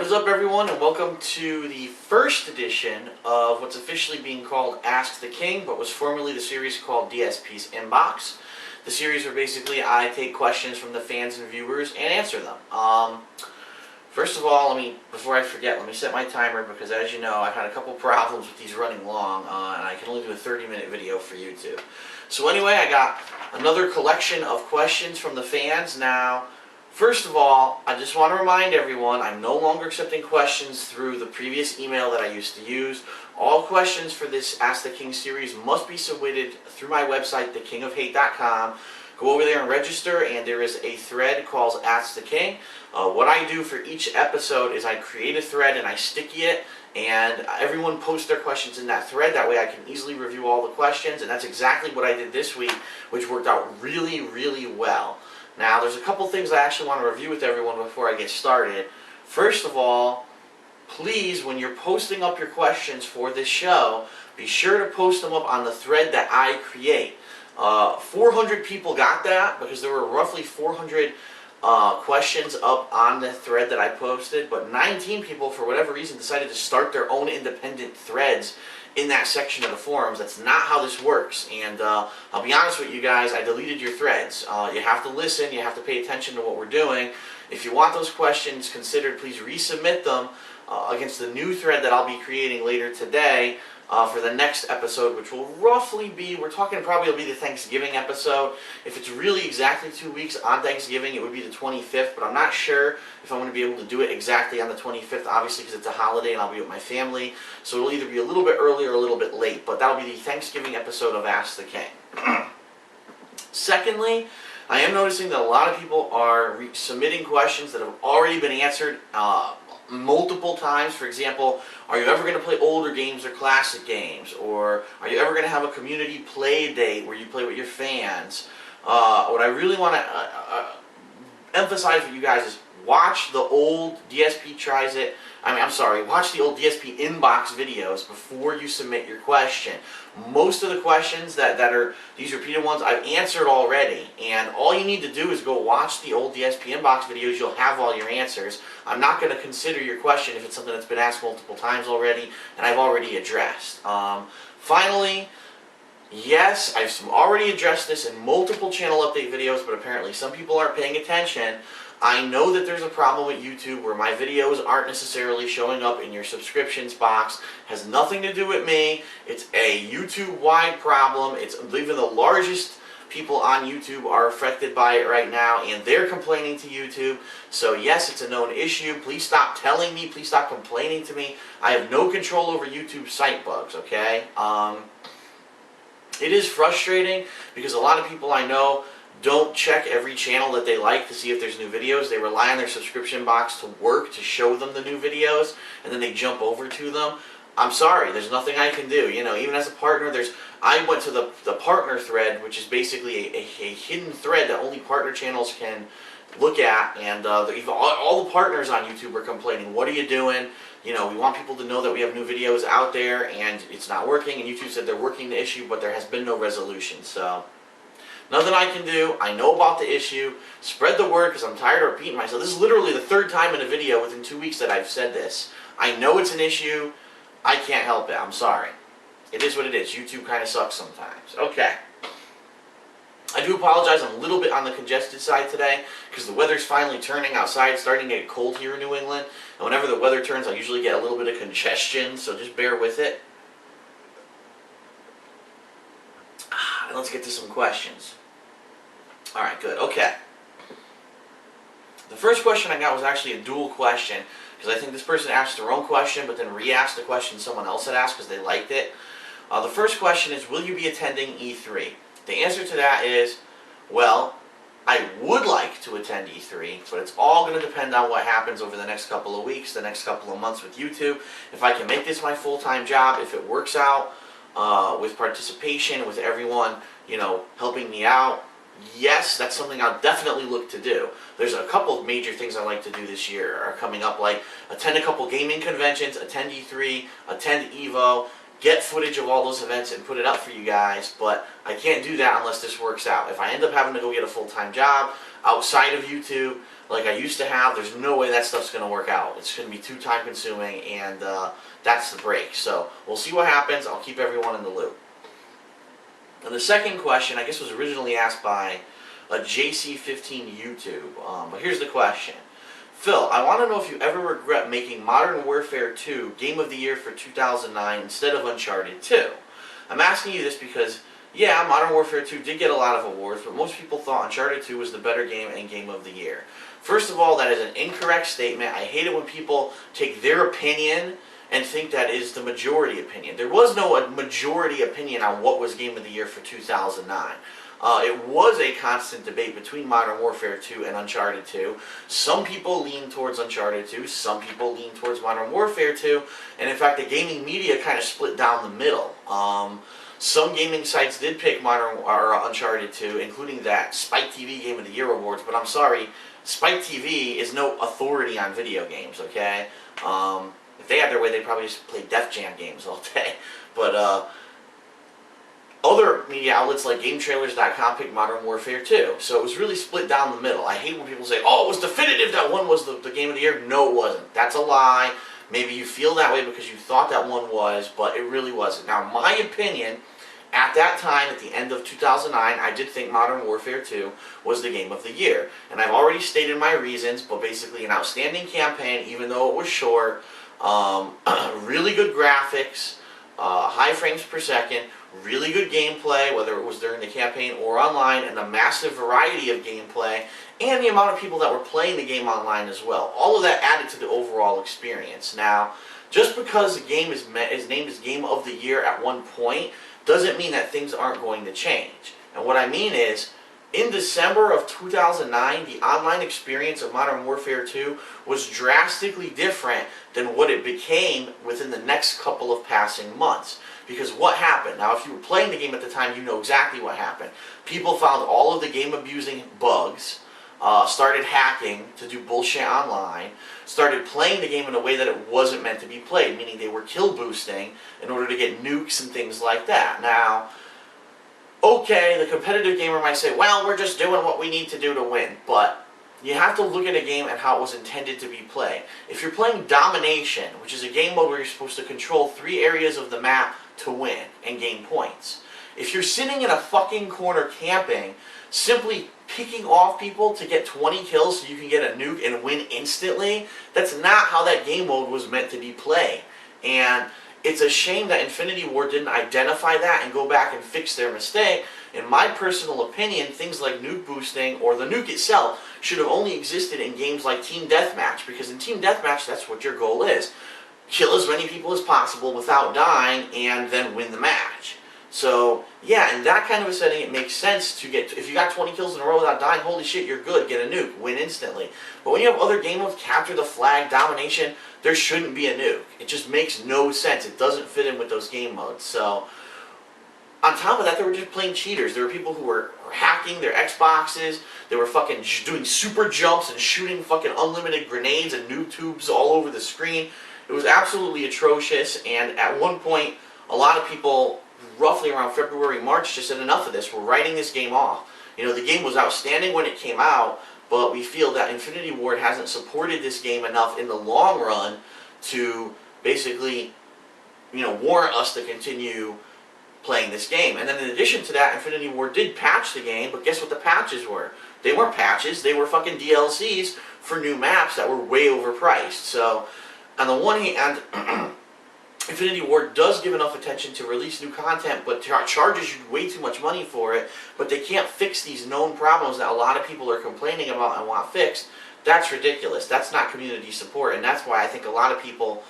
is up, everyone, and welcome to the first edition of what's officially being called Ask the King, but was formerly the series called DSP's Inbox. The series where basically I take questions from the fans and viewers and answer them. First of all, before I forget, let me set my timer because, as you know, I've had a couple problems with these running long, and I can only do a 30-minute video for YouTube. So anyway, I got another collection of questions from the fans. Now, first of all, I just want to remind everyone I'm no longer accepting questions through the previous email that I used to use. All questions for this Ask the King series must be submitted through my website, TKOHHD.com. Go over there and register, and there is a thread called Ask the King. What I do for each episode is I create a thread and I sticky it, and everyone posts their questions in that thread. That way I can easily review all the questions, and that's exactly what I did this week, which worked out really, really well. Now, there's a couple things I actually want to review with everyone before I get started. First of all, please, when you're posting up your questions for this show, be sure to post them up on the thread that I create. 400 people got that because there were roughly 400 questions up on the thread that I posted, but 19 people, for whatever reason, decided to start their own independent threads in that section of the forums. That's not how this works, and I'll be honest with you guys, I deleted your threads. You have to listen, you have to pay attention to what we're doing. If you want those questions considered, please resubmit them against the new thread that I'll be creating later today for the next episode, which will roughly be, we're talking probably will be the Thanksgiving episode. If it's really exactly 2 weeks on Thanksgiving, it would be the 25th, but I'm not sure if I'm going to be able to do it exactly on the 25th, obviously because it's a holiday and I'll be with my family, so it'll either be a little bit early or a little bit late, but that'll be the Thanksgiving episode of Ask the King. Secondly, I am noticing that a lot of people are submitting questions that have already been answered multiple times. For example, are you ever going to play older games or classic games? Or are you ever going to have a community play date where you play with your fans? What I really want to emphasize with you guys is watch the old DSP Tries It. Watch the old DSP Inbox videos before you submit your question. Most of the questions that are these repeated ones I've answered already, and all you need to do is go watch the old DSP Inbox videos. You'll have all your answers. I'm not going to consider your question if it's something that's been asked multiple times already and I've already addressed. Finally, yes, I've already addressed this in multiple channel update videos, but apparently some people aren't paying attention. I know that there's a problem with YouTube where my videos aren't necessarily showing up in your subscriptions box. It has nothing to do with me. It's a YouTube-wide problem. It's even the largest people on YouTube are affected by it right now, and they're complaining to YouTube. So yes, it's a known issue. Please stop telling me. Please stop complaining to me. I have no control over YouTube site bugs, okay? It is frustrating because a lot of people I know don't check every channel that they like to see if there's new videos. They rely on their subscription box to work to show them the new videos, and then they jump over to them. I'm sorry, there's nothing I can do. You know, even as a partner, I went to the partner thread, which is basically a hidden thread that only partner channels can look at, and all the partners on YouTube are complaining, what are you doing? You know, we want people to know that we have new videos out there, and it's not working, and YouTube said they're working the issue, but there has been no resolution, so nothing I can do. I know about the issue. Spread the word because I'm tired of repeating myself. This is literally the third time in a video within 2 weeks that I've said this. I know it's an issue. I can't help it. I'm sorry. It is what it is. YouTube kind of sucks sometimes. Okay. I do apologize. I'm a little bit on the congested side today because the weather's finally turning outside. It's starting to get cold here in New England. And whenever the weather turns, I usually get a little bit of congestion, so just bear with it. Let's get to some questions. Alright, good. Okay. The first question I got was actually a dual question, because I think this person asked their own question, but then re-asked the question someone else had asked because they liked it. The first question is, will you be attending E3? The answer to that is, well, I would like to attend E3, but it's all going to depend on what happens over the next couple of weeks, the next couple of months with YouTube. If I can make this my full-time job, if it works out, with participation, with everyone, you know, helping me out, yes, that's something I'll definitely look to do. There's a couple of major things I like to do this year are coming up, like attend a couple gaming conventions, attend E3, attend EVO, get footage of all those events and put it up for you guys, but I can't do that unless this works out. If I end up having to go get a full-time job outside of YouTube, like I used to have, there's no way that stuff's going to work out. It's going to be too time consuming, and that's the break. So we'll see what happens. I'll keep everyone in the loop. And the second question, I guess, was originally asked by a JC15 YouTube. But here's the question. Phil, I want to know if you ever regret making Modern Warfare 2 Game of the Year for 2009 instead of Uncharted 2. I'm asking you this because, yeah, Modern Warfare 2 did get a lot of awards, but most people thought Uncharted 2 was the better game and Game of the Year. First of all, that is an incorrect statement. I hate it when people take their opinion and think that is the majority opinion. There was no majority opinion on what was Game of the Year for 2009. It was a constant debate between Modern Warfare 2 and Uncharted 2. Some people lean towards Uncharted 2, some people lean towards Modern Warfare 2, and in fact the gaming media kind of split down the middle. Some gaming sites did pick Uncharted 2, including that Spike TV Game of the Year awards, but I'm sorry, Spike TV is no authority on video games, okay? If they had their way, they'd probably just play Def Jam games all day. But other media outlets like GameTrailers.com picked Modern Warfare 2. So it was really split down the middle. I hate when people say, oh, it was definitive that one was the Game of the Year. No, it wasn't. That's a lie. Maybe you feel that way because you thought that one was, but it really wasn't. Now, my opinion, at that time, at the end of 2009, I did think Modern Warfare 2 was the Game of the Year. And I've already stated my reasons, but basically an outstanding campaign, even though it was short, really good graphics, high frames per second, really good gameplay, whether it was during the campaign or online, and a massive variety of gameplay, and the amount of people that were playing the game online as well. All of that added to the overall experience. Now, just because the game is named as Game of the Year at one point, doesn't mean that things aren't going to change. And what I mean is, in December of 2009, the online experience of Modern Warfare 2 was drastically different than what it became within the next couple of passing months. Because what happened? Now, if you were playing the game at the time, you know exactly what happened. People found all of the game-abusing bugs, started hacking to do bullshit online, started playing the game in a way that it wasn't meant to be played, meaning they were kill boosting in order to get nukes and things like that. Now, okay, the competitive gamer might say, well, we're just doing what we need to do to win, but you have to look at a game and how it was intended to be played. If you're playing Domination, which is a game mode where you're supposed to control 3 areas of the map to win and gain points. If you're sitting in a fucking corner camping, simply picking off people to get 20 kills so you can get a nuke and win instantly, that's not how that game mode was meant to be played. And it's a shame that Infinity Ward didn't identify that and go back and fix their mistake. In my personal opinion, things like nuke boosting or the nuke itself should have only existed in games like Team Deathmatch, because in Team Deathmatch, that's what your goal is. Kill as many people as possible without dying and then win the match. So, yeah, in that kind of a setting, it makes sense to get, if you got 20 kills in a row without dying, holy shit, you're good, get a nuke, win instantly. But when you have other game modes, Capture the Flag, Domination, there shouldn't be a nuke. It just makes no sense. It doesn't fit in with those game modes. So, on top of that, they were just plain cheaters. There were people who were hacking their Xboxes, they were fucking doing super jumps and shooting fucking unlimited grenades and noob tubes all over the screen. It was absolutely atrocious, and at one point, a lot of people, roughly around February, March, just said enough of this. We're writing this game off. You know, the game was outstanding when it came out, but we feel that Infinity Ward hasn't supported this game enough in the long run to basically, you know, warrant us to continue playing this game. And then in addition to that, Infinity Ward did patch the game, but guess what the patches were? They weren't patches, they were fucking DLCs for new maps that were way overpriced. So, on the one hand, Infinity Ward does give enough attention to release new content, but charges you way too much money for it, but they can't fix these known problems that a lot of people are complaining about and want fixed. That's ridiculous. That's not community support, and that's why I think a lot of people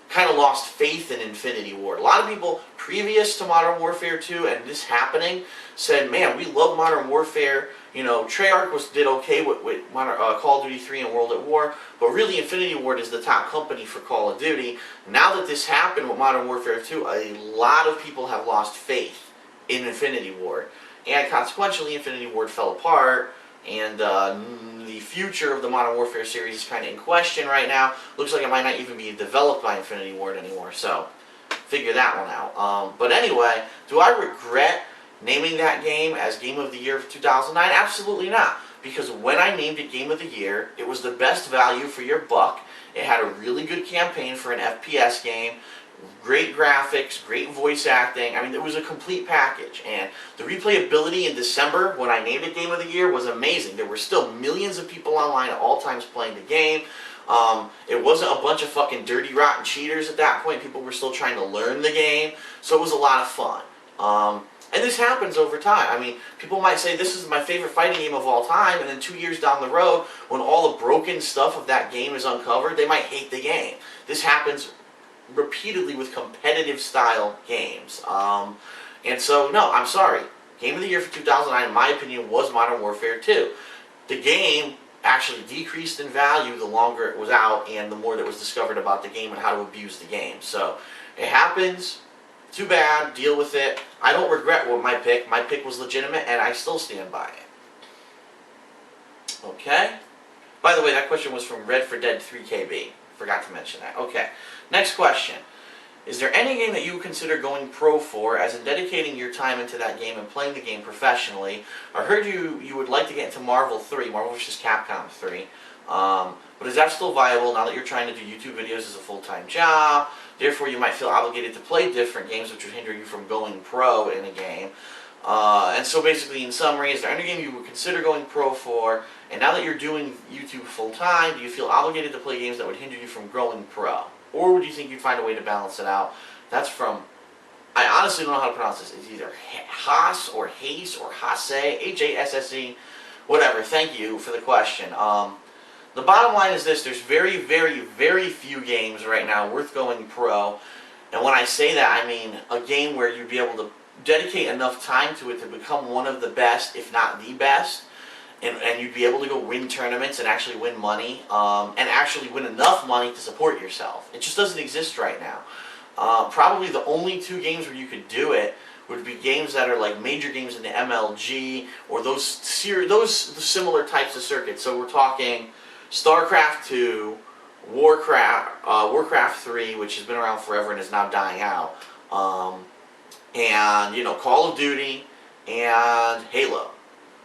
kind of lost faith in Infinity Ward. A lot of people previous to Modern Warfare 2 and this happening said, man, we love Modern Warfare. You know, Treyarch did okay with Call of Duty 3 and World at War, but really Infinity Ward is the top company for Call of Duty. Now that this happened with Modern Warfare 2, a lot of people have lost faith in Infinity Ward. And consequentially, Infinity Ward fell apart, and the future of the Modern Warfare series is kind of in question right now. Looks like it might not even be developed by Infinity Ward anymore, so figure that one out. But anyway, do I regret naming that game as Game of the Year for 2009? Absolutely not. because when I named it Game of the Year, it was the best value for your buck. It had a really good campaign for an FPS game, great graphics, great voice acting. I mean, it was a complete package. And the replayability in December, when I named it Game of the Year, was amazing. There were still millions of people online at all times playing the game. It wasn't a bunch of fucking dirty, rotten cheaters at that point. People were still trying to learn the game. So it was a lot of fun. And this happens over time. I mean, people might say this is my favorite fighting game of all time, and then 2 years down the road, when all the broken stuff of that game is uncovered, they might hate the game. This happens repeatedly with competitive style games. And so, no, I'm sorry. Game of the Year for 2009, in my opinion, was Modern Warfare 2. The game actually decreased in value the longer it was out and the more that was discovered about the game and how to abuse the game. So, it happens. Too bad. Deal with it. I don't regret my pick. My pick was legitimate, and I still stand by it. Okay? By the way, that question was from Red for Dead 3KB. Forgot to mention that. Okay. Next question. Is there any game that you would consider going pro for, as in dedicating your time into that game and playing the game professionally? I heard you would like to get into Marvel vs. Capcom 3. But is that still viable now that you're trying to do YouTube videos as a full-time job? Therefore, you might feel obligated to play different games which would hinder you from going pro in a game. And so basically, in summary, is there any game you would consider going pro for? And now that you're doing YouTube full-time, do you feel obligated to play games that would hinder you from going pro? Or would you think you'd find a way to balance it out? That's from, I honestly don't know how to pronounce this. It's either Haas or Hasse or Hasse, H-A-S-S-E, whatever. Thank you for the question. The bottom line is this: there's very, very, very few games right now worth going pro. And when I say that, I mean a game where you'd be able to dedicate enough time to it to become one of the best, if not the best. And you'd be able to go win tournaments and actually win money, and actually win enough money to support yourself. It just doesn't exist right now. Probably the only two games where you could do it would be games that are like major games in the MLG, or those similar types of circuits. So we're talking StarCraft 2, Warcraft 3, which has been around forever and is now dying out, and Call of Duty and Halo.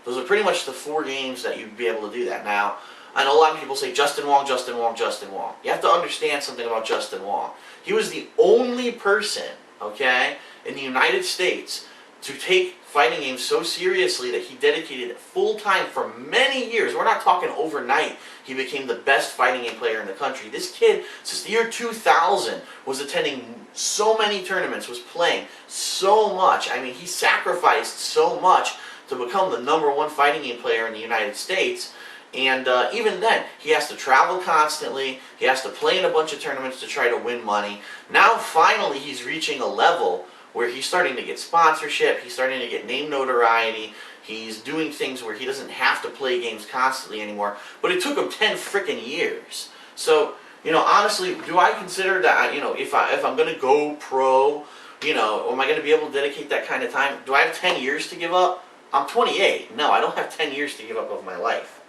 Those are pretty much the four games that you'd be able to do that. Now, I know a lot of people say Justin Wong, Justin Wong, Justin Wong. You have to understand something about Justin Wong. He was the only person, okay, in the United States to take fighting games so seriously that he dedicated full-time for many years. We're not talking overnight. He became the best fighting game player in the country. This kid, since the year 2000, was attending so many tournaments, was playing so much. I mean, he sacrificed so much to become the #1 fighting game player in the United States. And even then, he has to travel constantly. He has to play in a bunch of tournaments to try to win money. Now, finally, he's reaching a level where he's starting to get sponsorship. He's starting to get name notoriety. He's doing things where he doesn't have to play games constantly anymore. But it took him 10 freaking years. So, honestly, do I consider that, if I'm going to go pro, am I going to be able to dedicate that kind of time? Do I have 10 years to give up? I'm 28. No, I don't have 10 years to give up of my life.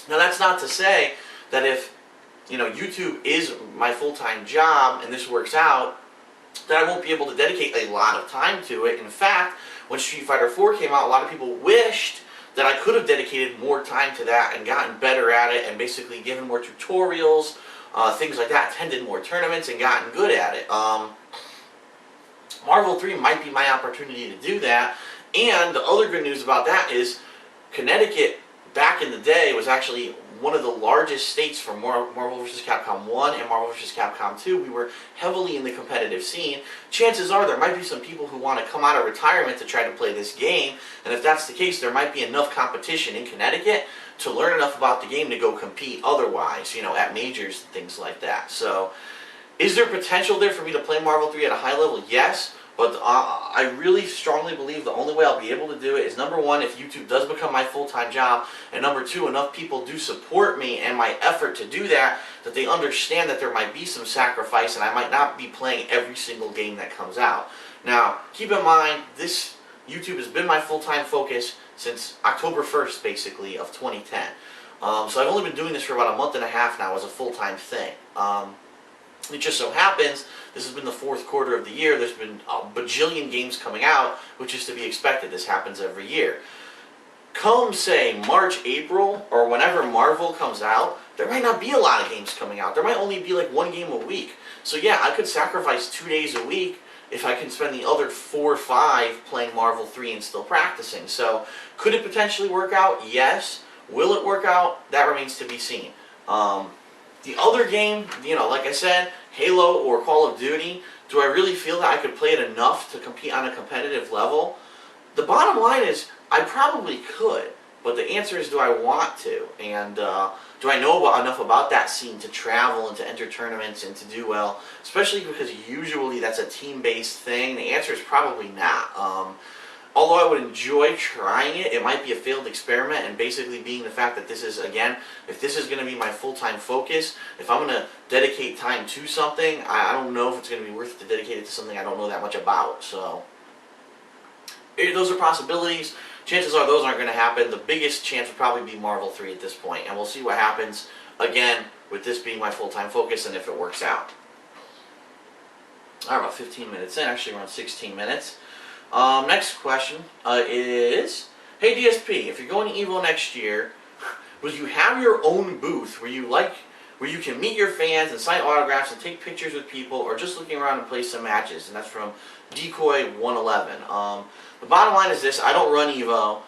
Now, that's not to say that if, YouTube is my full-time job and this works out, that I won't be able to dedicate a lot of time to it. In fact, when Street Fighter 4 came out, a lot of people wished that I could have dedicated more time to that and gotten better at it and basically given more tutorials, things like that, attended more tournaments and gotten good at it. Marvel 3 might be my opportunity to do that. And the other good news about that is Connecticut, back in the day, was actually one of the largest states for Marvel vs. Capcom 1 and Marvel vs. Capcom 2. We were heavily in the competitive scene. Chances are there might be some people who want to come out of retirement to try to play this game, and if that's the case, there might be enough competition in Connecticut to learn enough about the game to go compete otherwise, at majors and things like that. So, is there potential there for me to play Marvel 3 at a high level? Yes. But I really strongly believe the only way I'll be able to do it is, #1, if YouTube does become my full-time job, and #2, enough people do support me and my effort to do that, that they understand that there might be some sacrifice and I might not be playing every single game that comes out. Now, keep in mind, this YouTube has been my full-time focus since October 1st, basically, of 2010. So I've only been doing this for about a month and a half now as a full-time thing. It just so happens this has been the fourth quarter of the year. There's been a bajillion games coming out, which is to be expected. This happens every year. Come, say, March, April, or whenever Marvel comes out, there might not be a lot of games coming out. There might only be like one game a week. So yeah, I could sacrifice 2 days a week if I can spend the other 4 or 5 playing Marvel 3 and still practicing. So could it potentially work out? Yes. Will it work out? That remains to be seen. The other game, like I said, Halo or Call of Duty, do I really feel that I could play it enough to compete on a competitive level? The bottom line is, I probably could, but the answer is, do I want to? And do I know enough about that scene to travel and to enter tournaments and to do well? Especially because usually that's a team-based thing. The answer is probably not. Although I would enjoy trying it, it might be a failed experiment, and basically being the fact that this is, again, if this is going to be my full-time focus, if I'm going to dedicate time to something, I don't know if it's going to be worth it to dedicate it to something I don't know that much about. So those are possibilities. Chances are those aren't going to happen. The biggest chance would probably be Marvel 3 at this point, and we'll see what happens, again, with this being my full-time focus and if it works out. Alright, about 15 minutes in, actually around 16 minutes. Next question is, hey DSP, if you're going to EVO next year, will you have your own booth where you can meet your fans and sign autographs and take pictures with people, or just looking around and play some matches? And that's from Decoy111. The bottom line is this: I don't run EVO.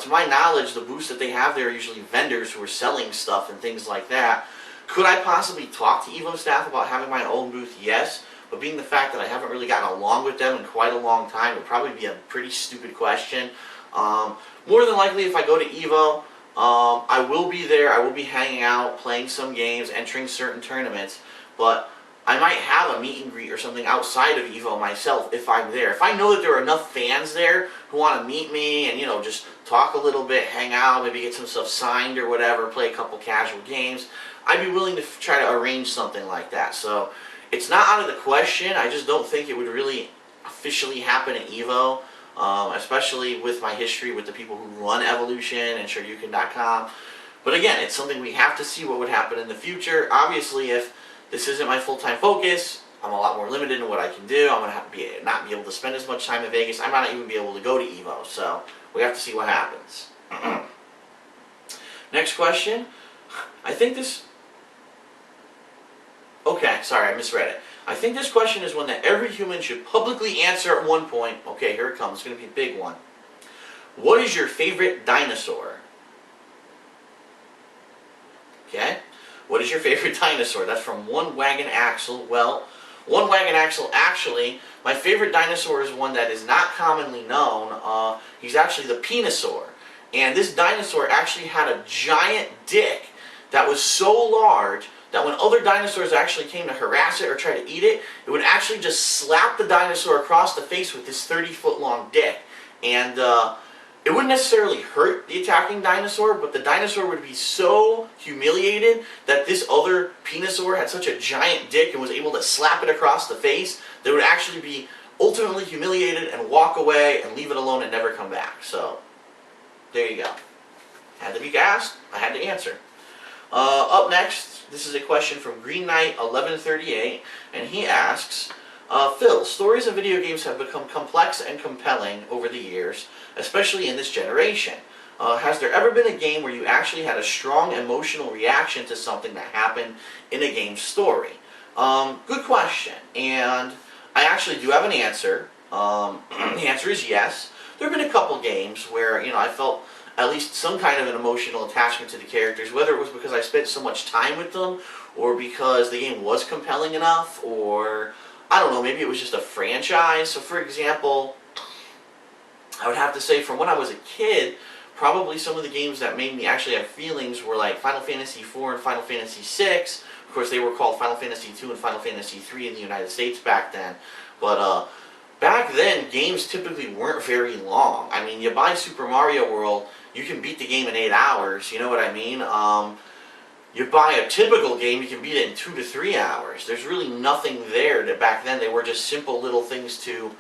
To my knowledge, the booths that they have there are usually vendors who are selling stuff and things like that. Could I possibly talk to EVO staff about having my own booth? Yes. But being the fact that I haven't really gotten along with them in quite a long time, it would probably be a pretty stupid question. More than likely, if I go to EVO, I will be there, I will be hanging out, playing some games, entering certain tournaments, but I might have a meet and greet or something outside of EVO myself if I'm there. If I know that there are enough fans there who want to meet me and, just talk a little bit, hang out, maybe get some stuff signed or whatever, play a couple casual games, I'd be willing to try to arrange something like that. So it's not out of the question. I just don't think it would really officially happen at EVO, especially with my history with the people who run Evolution and Shoryuken.com. But again, it's something we have to see what would happen in the future. Obviously, if this isn't my full-time focus, I'm a lot more limited in what I can do. I'm going to have to not be able to spend as much time in Vegas. I might not even be able to go to EVO. So we have to see what happens. Next question. I think this... Okay, sorry, I misread it. I think this question is one that every human should publicly answer at one point. Okay, here it comes. It's going to be a big one. What is your favorite dinosaur? Okay. What is your favorite dinosaur? That's from One Wagon Axle. Well, One Wagon Axle, actually, my favorite dinosaur is one that is not commonly known. He's actually the Penosaur. And this dinosaur actually had a giant dick that was so large that when other dinosaurs actually came to harass it or try to eat it, it would actually just slap the dinosaur across the face with this 30-foot long dick. And it wouldn't necessarily hurt the attacking dinosaur, but the dinosaur would be so humiliated that this other Penosaur had such a giant dick and was able to slap it across the face that it would actually be ultimately humiliated and walk away and leave it alone and never come back. So, there you go. Had to be asked, I had to answer. Up next, this is a question from Green Knight 1138, and he asks, Phil, stories in video games have become complex and compelling over the years, especially in this generation. Has there ever been a game where you actually had a strong emotional reaction to something that happened in a game's story? Good question, and I actually do have an answer. The answer is yes. There have been a couple games where, I felt at least some kind of an emotional attachment to the characters, whether it was because I spent so much time with them, or because the game was compelling enough, or I don't know, maybe it was just a franchise. So for example, I would have to say from when I was a kid, probably some of the games that made me actually have feelings were like Final Fantasy IV and Final Fantasy VI. Of course, they were called Final Fantasy II and Final Fantasy III in the United States back then. But back then, games typically weren't very long. I mean, you buy Super Mario World, you can beat the game in 8 hours, you know what I mean? You buy a typical game, you can beat it in 2 to 3 hours. There's really nothing there that back then they were just simple little things to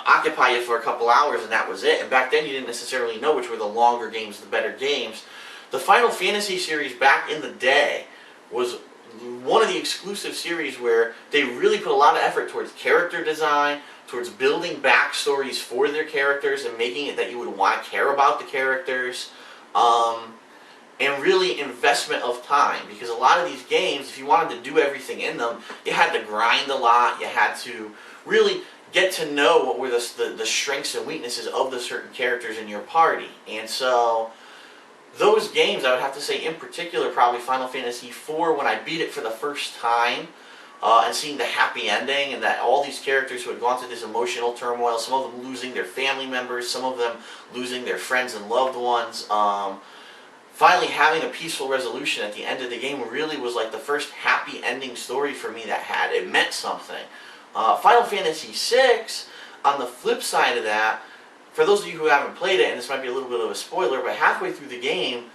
occupy you for a couple hours, and that was it. And back then you didn't necessarily know which were the longer games, the better games. The Final Fantasy series back in the day was one of the exclusive series where they really put a lot of effort towards character design, towards building backstories for their characters and making it that you would want to care about the characters, and really investment of time. Because a lot of these games, if you wanted to do everything in them, you had to grind a lot, you had to really get to know what were the strengths and weaknesses of the certain characters in your party. And so those games, I would have to say in particular, probably Final Fantasy IV, when I beat it for the first time, and seeing the happy ending, and that all these characters who had gone through this emotional turmoil, some of them losing their family members, some of them losing their friends and loved ones, finally having a peaceful resolution at the end of the game really was like the first happy ending story for me that it meant something. Final Fantasy VI, on the flip side of that, for those of you who haven't played it, and this might be a little bit of a spoiler, but halfway through the game,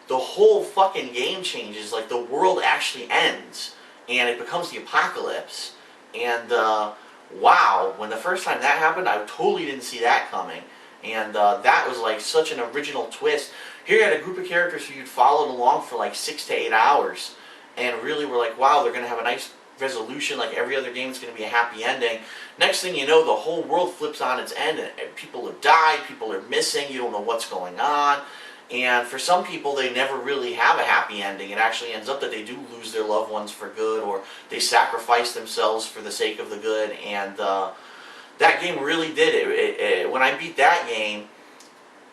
the whole fucking game changes. Like, the world actually ends, and it becomes the apocalypse. And, wow, when the first time that happened, I totally didn't see that coming. And that was like such an original twist. Here you had a group of characters who you'd followed along for like 6 to 8 hours, and really were like, wow, they're going to have a nice resolution, like every other game, it's going to be a happy ending. Next thing you know, the whole world flips on its end, and people have died, people are missing, you don't know what's going on. And for some people, they never really have a happy ending. It actually ends up that they do lose their loved ones for good, or they sacrifice themselves for the sake of the good. And that game really did it. When I beat that game,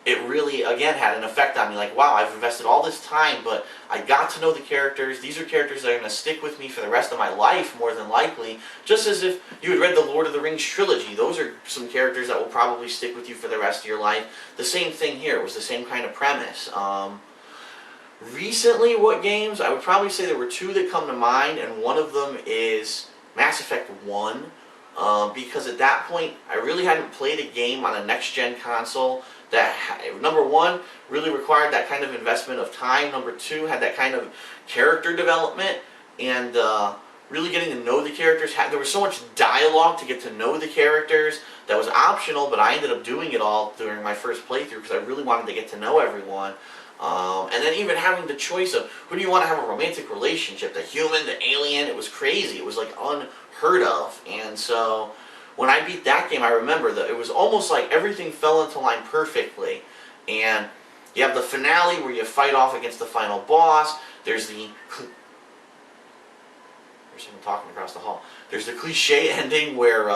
it really, again, had an effect on me. Like, wow, I've invested all this time, but I got to know the characters. These are characters that are going to stick with me for the rest of my life, more than likely. Just as if you had read the Lord of the Rings trilogy. Those are some characters that will probably stick with you for the rest of your life. The same thing here. It was the same kind of premise. Recently, what games? I would probably say there were 2 that come to mind, and one of them is Mass Effect 1. Because at that point, I really hadn't played a game on a next-gen console that, number 1, really required that kind of investment of time. Number 2, had that kind of character development, and really getting to know the characters. There was so much dialogue to get to know the characters that was optional, but I ended up doing it all during my first playthrough because I really wanted to get to know everyone. And then even having the choice of who do you want to have a romantic relationship, the human, the alien. It was crazy. It was like unheard of. And so when I beat that game, I remember that it was almost like everything fell into line perfectly. And you have the finale where you fight off against the final boss. There's someone talking across the hall. There's the cliche ending where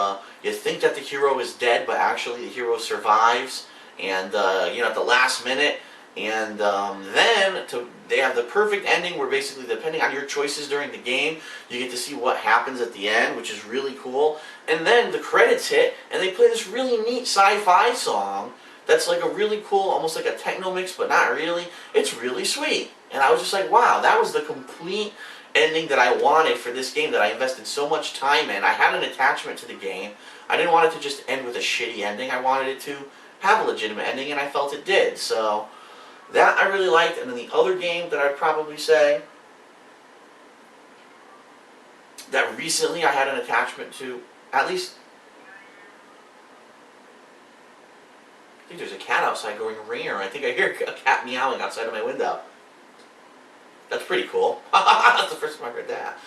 you think that the hero is dead, but actually the hero survives. And at the last minute. And then they have the perfect ending where basically, depending on your choices during the game, you get to see what happens at the end, which is really cool. And then the credits hit, and they play this really neat sci-fi song that's like a really cool, almost like a techno mix, but not really. It's really sweet. And I was just like, wow, that was the complete ending that I wanted for this game that I invested so much time in. I had an attachment to the game. I didn't want it to just end with a shitty ending. I wanted it to have a legitimate ending, and I felt it did. So that I really liked. And then the other game that I'd probably say that recently I had an attachment to, at least, I think there's a cat outside going ringer. I think I hear a cat meowing outside of my window. That's pretty cool. That's the first time I heard that.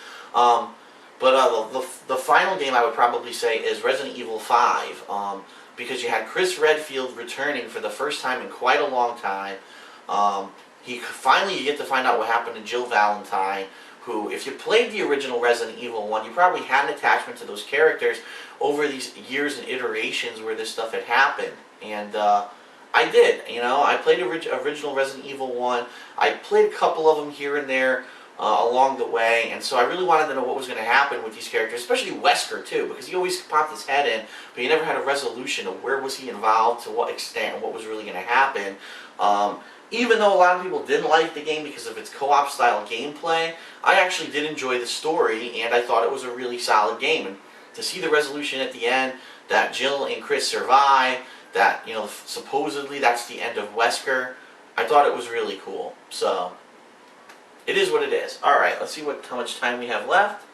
But the final game I would probably say is Resident Evil 5. Because you had Chris Redfield returning for the first time in quite a long time. Finally you get to find out what happened to Jill Valentine, who, if you played the original Resident Evil 1, you probably had an attachment to those characters over these years and iterations where this stuff had happened. And I did, I played original Resident Evil 1. I played a couple of them here and there along the way, and so I really wanted to know what was going to happen with these characters, especially Wesker too, because he always popped his head in, but you never had a resolution of where was he involved, to what extent, and what was really going to happen. Even though a lot of people didn't like the game because of its co-op style gameplay, I actually did enjoy the story, and I thought it was a really solid game. And to see the resolution at the end, that Jill and Chris survive, that, supposedly that's the end of Wesker, I thought it was really cool. So, it is what it is. Alright, let's see how much time we have left.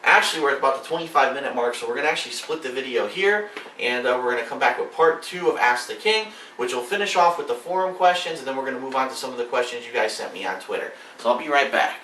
Actually, we're at about the 25-minute mark, so we're going to actually split the video here, and we're going to come back with part 2 of Ask the King, which will finish off with the forum questions, and then we're going to move on to some of the questions you guys sent me on Twitter. So I'll be right back.